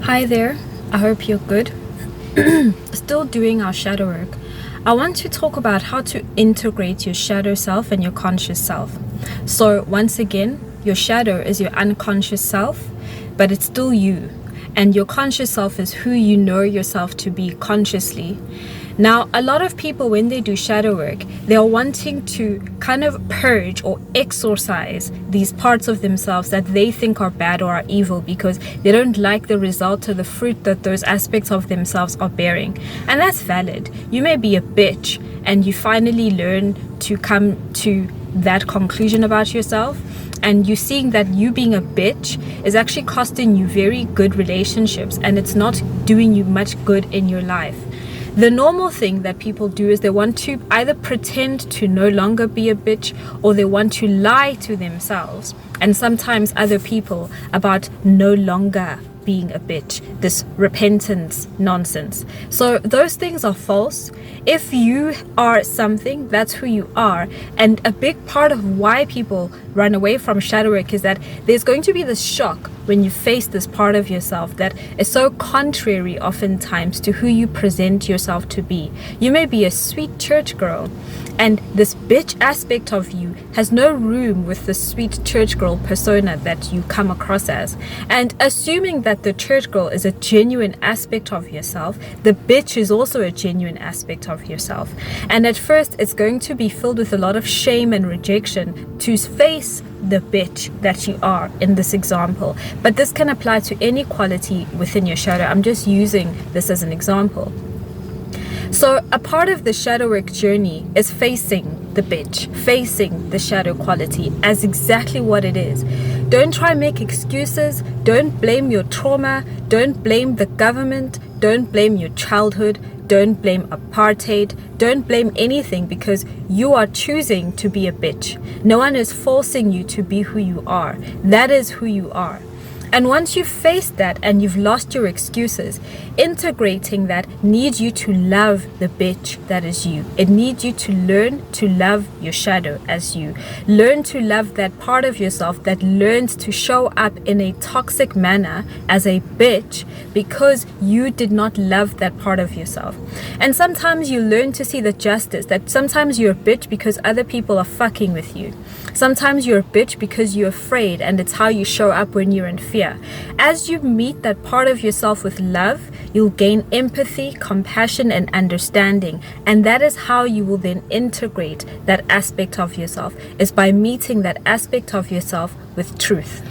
Hi there, I hope you're good. Still doing our shadow work. I want to talk about how to integrate your shadow self and your conscious self. So, once again, your shadow is your unconscious self, but it's still you. And your conscious self is who you know yourself to be consciously. Now, a lot of people, when they do shadow work, they are wanting to kind of purge or exorcise these parts of themselves that they think are bad or are evil because they don't like the result or the fruit that those aspects of themselves are bearing. And that's valid. You may be a bitch and you finally learn to come to that conclusion about yourself. And you're seeing that you being a bitch is actually costing you very good relationships and it's not doing you much good in your life. The normal thing that people do is they want to either pretend to no longer be a bitch or they want to lie to themselves and sometimes other people about no longer being a bitch, this repentance nonsense. So those things are false. If you are something, that's who you are. And a big part of why people run away from shadow work is that there's going to be this shock when you face this part of yourself that is so contrary oftentimes to who you present yourself to be. You may be a sweet church girl and this bitch aspect of you has no room with the sweet church girl persona that you come across as. And assuming that the church girl is a genuine aspect of yourself, the bitch is also a genuine aspect of yourself. And at first it's going to be filled with a lot of shame and rejection to face the bitch that you are in this example. But this can apply to any quality within your shadow. I'm just using this as an example. So a part of the shadow work journey is facing the bitch, facing the shadow quality as exactly what it is. Don't try and make excuses. Don't blame your trauma. Don't blame the government. Don't blame your childhood. Don't blame apartheid. Don't blame anything because you are choosing to be a bitch. No one is forcing you to be who you are. That is who you are. And once you've faced that and you've lost your excuses, integrating that needs you to love the bitch that is you. It needs you to learn to love your shadow as you. Learn to love that part of yourself that learns to show up in a toxic manner as a bitch because you did not love that part of yourself. And sometimes you learn to see the justice that sometimes you're a bitch because other people are fucking with you. Sometimes you're a bitch because you're afraid and it's how you show up when you're in fear. As you meet that part of yourself with love, you'll gain empathy, compassion, and understanding. And that is how you will then integrate that aspect of yourself, is by meeting that aspect of yourself with truth.